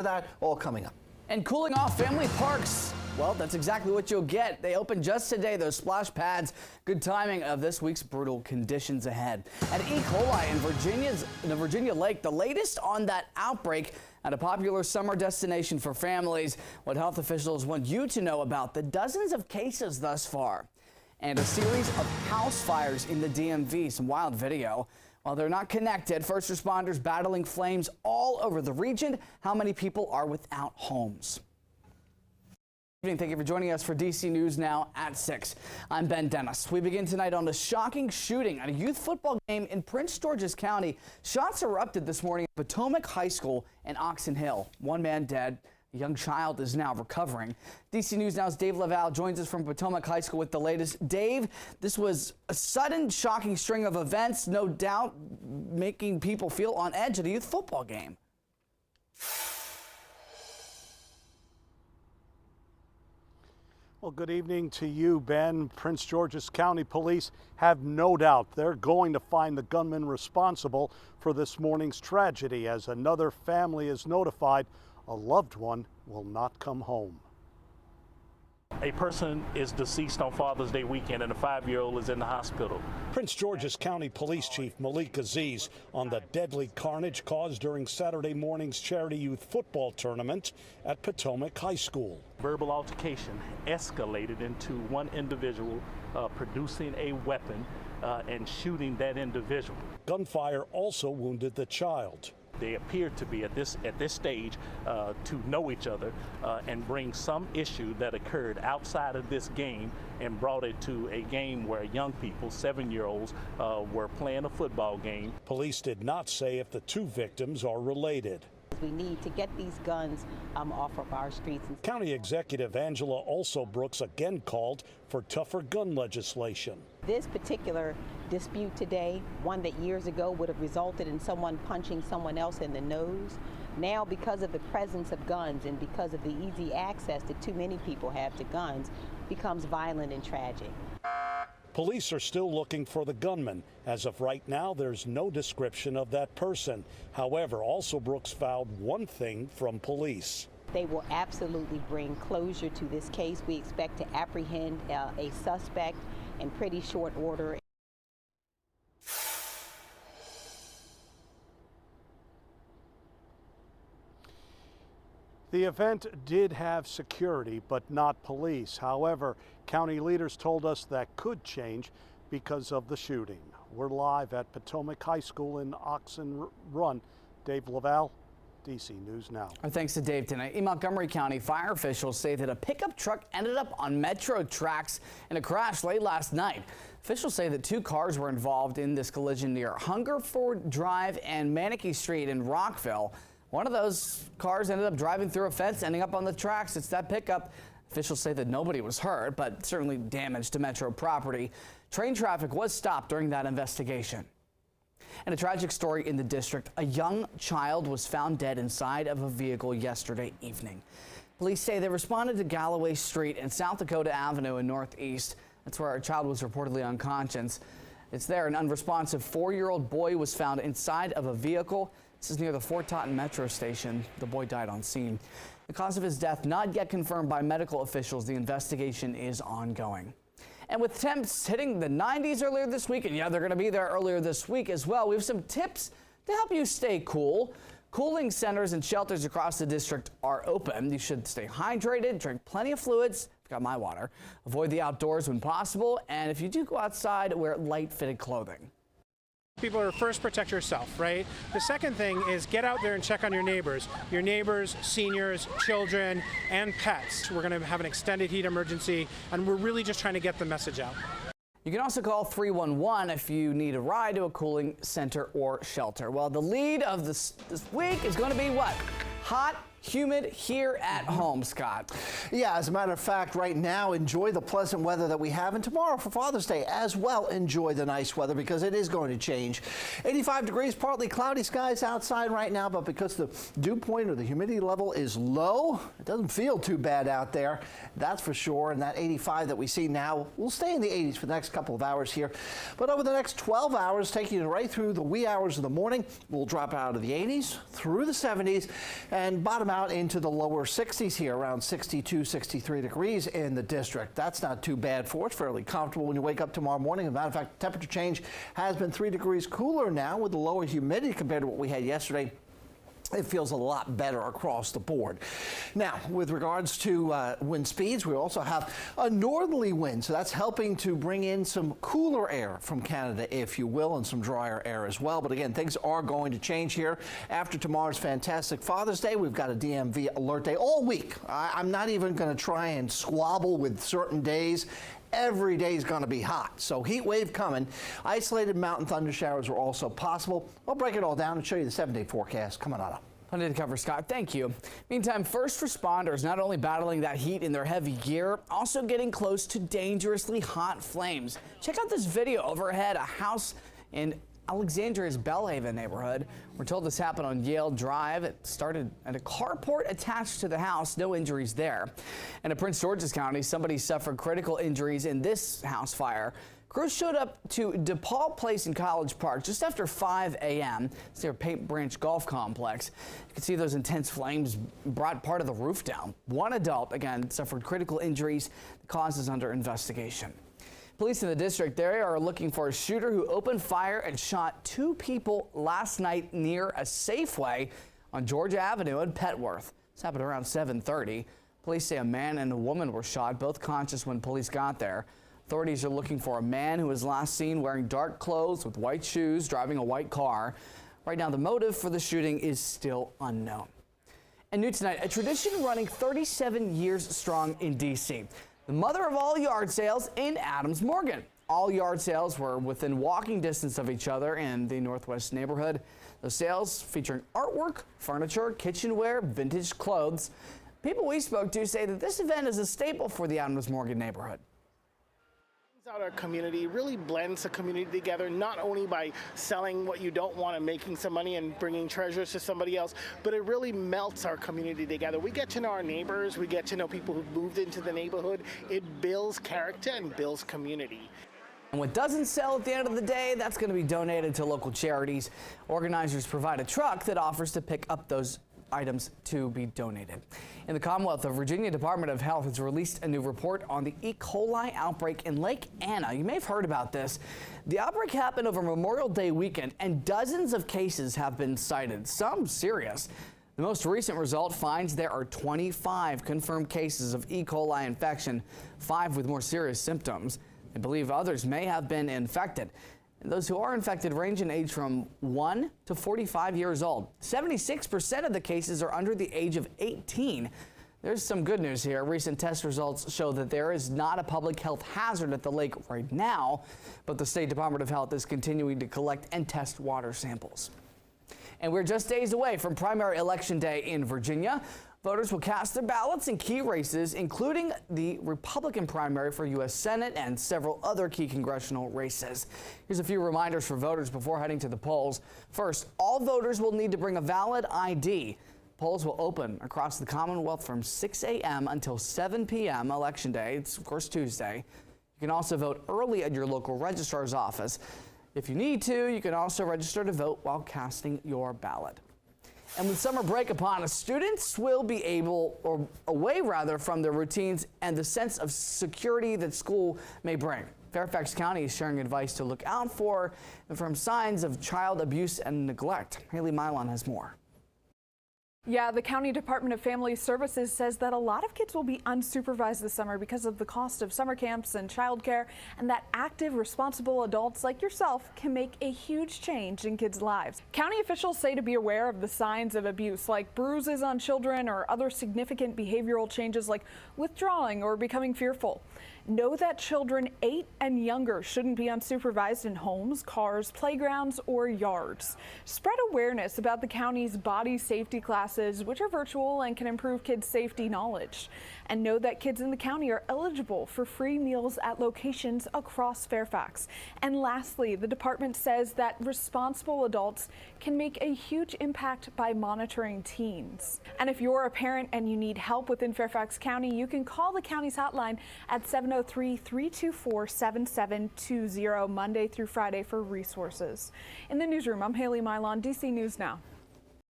That all coming up. And cooling off family parks. Well, that's exactly what you'll get. They opened just today, those splash pads. Good timing of this week's brutal conditions ahead. And E. coli in the Virginia Lake, the latest on that outbreak at a popular summer destination for families. What health officials want you to know about the dozens of cases thus far. And a series of house fires in the DMV, some wild video. While they're not connected, first responders battling flames all over the region. How many people are without homes? Good evening. Thank you for joining us for DC News Now at 6. I'm Ben Dennis. We begin tonight on a shocking shooting at a youth football game in Prince George's County. Shots erupted this morning at Potomac High School in Oxon Hill. One man dead. A young child is now recovering. DC News Now's Dave Laval joins us from Potomac High School with the latest. Dave, this was a sudden, shocking string of events, no doubt making people feel on edge at a youth football game. Well, good evening to you, Ben. Prince George's County Police have no doubt they're going to find the gunman responsible for this morning's tragedy, as another family is notified a loved one will not come home. A person is deceased on Father's Day weekend and a 5-year-old is in the hospital. Prince George's County Police Chief Malik Aziz on the deadly carnage caused during Saturday morning's charity youth football tournament at Potomac High School. Verbal altercation escalated into one individual producing a weapon and shooting that individual. Gunfire also wounded the child. They appear to be at this stage to know each other and bring some issue that occurred outside of this game and brought it to a game where young people, 7-year-olds, were playing a football game. Police did not say if the two victims are related. We need to get these guns off of our streets. County Executive Angela Also Brooks again called for tougher gun legislation. This particular dispute today, one that years ago would have resulted in someone punching someone else in the nose, now because of the presence of guns and because of the easy access that too many people have to guns, becomes violent and tragic. Police are still looking for the gunman. As of right now, there's no description of that person. However, Also Brooks vowed one thing from police. They will absolutely bring closure to this case. We expect to apprehend a suspect in pretty short order. The event did have security, but not police. However, county leaders told us that could change because of the shooting. We're live at Potomac High School in Oxon Run. Dave Laval, DC News Now. Our thanks to Dave tonight. In Montgomery County, fire officials say that a pickup truck ended up on Metro tracks in a crash late last night. Officials say that 2 cars were involved in this collision near Hungerford Drive and Manakee Street in Rockville. One of those cars ended up driving through a fence, ending up on the tracks. It's that pickup. Officials say that nobody was hurt, but certainly damage to Metro property. Train traffic was stopped during that investigation. And a tragic story in the district. A young child was found dead inside of a vehicle yesterday evening. Police say they responded to Galloway Street and South Dakota Avenue in Northeast. That's where a child was reportedly unconscious. It's there an unresponsive 4-year-old boy was found inside of a vehicle. This is near the Fort Totten Metro station. The boy died on scene. The cause of his death not yet confirmed by medical officials. The investigation is ongoing. And with temps hitting the 90s earlier this week, and yeah, they're going to be there earlier this week as well, we have some tips to help you stay cool. Cooling centers and shelters across the district are open. You should stay hydrated, drink plenty of fluids. I've got my water. Avoid the outdoors when possible. And if you do go outside, wear light fitted clothing. People are first protect yourself, right? The second thing is get out there and check on your neighbors, seniors, children, and pets. We're going to have an extended heat emergency, and we're really just trying to get the message out. You can also call 311 if you need a ride to a cooling center or shelter. Well, the lead of this week is going to be what? Hot, humid here at home, Scott. Yeah, as a matter of fact, right now, enjoy the pleasant weather that we have. And tomorrow for Father's Day as well, enjoy the nice weather because it is going to change. 85 degrees, partly cloudy skies outside right now, but because the dew point or the humidity level is low, it doesn't feel too bad out there. That's for sure. And that 85 that we see now will stay in the 80s for the next couple of hours here. But over the next 12 hours, taking you right through the wee hours of the morning, we'll drop out of the 80s through the 70s and bottom down out into the lower 60s here, around 62, 63 degrees in the district. That's not too bad for us. Fairly comfortable when you wake up tomorrow morning. As a matter of fact, temperature change has been 3 degrees cooler now with the lower humidity compared to what we had yesterday. It feels a lot better across the board. Now, with regards to wind speeds, we also have a northerly wind, so that's helping to bring in some cooler air from Canada, if you will, and some drier air as well. But again, things are going to change here. After tomorrow's fantastic Father's Day, we've got a DMV alert day all week. I'm not even going to try and squabble with certain days. Every day is going to be hot. So heat wave coming. Isolated mountain thunder showers are also possible. I'll break it all down and show you the 7-day forecast coming on up. Plenty to cover, Scott. Thank you. Meantime, first responders not only battling that heat in their heavy gear, also getting close to dangerously hot flames. Check out this video overhead, a house in Alexandria's Bellhaven neighborhood. We're told this happened on Yale Drive. It started at a carport attached to the house. No injuries there. And in Prince George's County, somebody suffered critical injuries in this house fire. Crews showed up to DePaul Place in College Park just after 5 a.m. It's near Paint Branch Golf Complex. You can see those intense flames brought part of the roof down. One adult, again, suffered critical injuries. The cause is under investigation. Police in the district there are looking for a shooter who opened fire and shot 2 people last night near a Safeway on Georgia Avenue in Petworth. This happened around 7:30. Police say a man and a woman were shot, both conscious when police got there. Authorities are looking for a man who was last seen wearing dark clothes with white shoes, driving a white car. Right now, the motive for the shooting is still unknown. And new tonight, a tradition running 37 years strong in D.C. The mother of all yard sales in Adams Morgan. All yard sales were within walking distance of each other in the Northwest neighborhood. The sales featuring artwork, furniture, kitchenware, vintage clothes. People we spoke to say that this event is a staple for the Adams Morgan neighborhood. Out our community really blends the community together, not only by selling what you don't want and making some money and bringing treasures to somebody else, but it really melts our community together. We get to know our neighbors, we get to know people who've moved into the neighborhood. It builds character and builds community. And what doesn't sell at the end of the day, that's going to be donated to local charities. Organizers provide a truck that offers to pick up those items to be donated. In the Commonwealth of Virginia, Department of Health has released a new report on the E. coli outbreak in Lake Anna. You may have heard about this. The outbreak happened over Memorial Day weekend, and dozens of cases have been cited, some serious. The most recent result finds there are 25 confirmed cases of E. coli infection, 5 with more serious symptoms. They believe others may have been infected. And those who are infected range in age from 1 to 45 years old. 76% of the cases are under the age of 18. There's some good news here. Recent test results show that there is not a public health hazard at the lake right now, but the State Department of Health is continuing to collect and test water samples. And we're just days away from primary election day in Virginia. Voters will cast their ballots in key races, including the Republican primary for U.S. Senate and several other key congressional races. Here's a few reminders for voters before heading to the polls. First, all voters will need to bring a valid ID. Polls will open across the Commonwealth from 6 a.m. until 7 p.m. Election Day. It's, of course, Tuesday. You can also vote early at your local registrar's office. If you need to, you can also register to vote while casting your ballot. And with summer break upon us, students will be away from their routines and the sense of security that school may bring. Fairfax County is sharing advice to look out for and from signs of child abuse and neglect. Haley Milon has more. Yeah, the County Department of Family Services says that a lot of kids will be unsupervised this summer because of the cost of summer camps and childcare, and that active, responsible adults like yourself can make a huge change in kids' lives. County officials say to be aware of the signs of abuse, like bruises on children or other significant behavioral changes like withdrawing or becoming fearful. Know that children 8 and younger shouldn't be unsupervised in homes, cars, playgrounds, or yards. Spread awareness about the county's body safety classes, which are virtual and can improve kids' safety knowledge. And know that kids in the county are eligible for free meals at locations across Fairfax. And lastly, the department says that responsible adults can make a huge impact by monitoring teens. And if you're a parent and you need help within Fairfax County, you can call the county's hotline at 703-324-7720 Monday through Friday for resources. In the newsroom, I'm Haley Milon, DC News Now.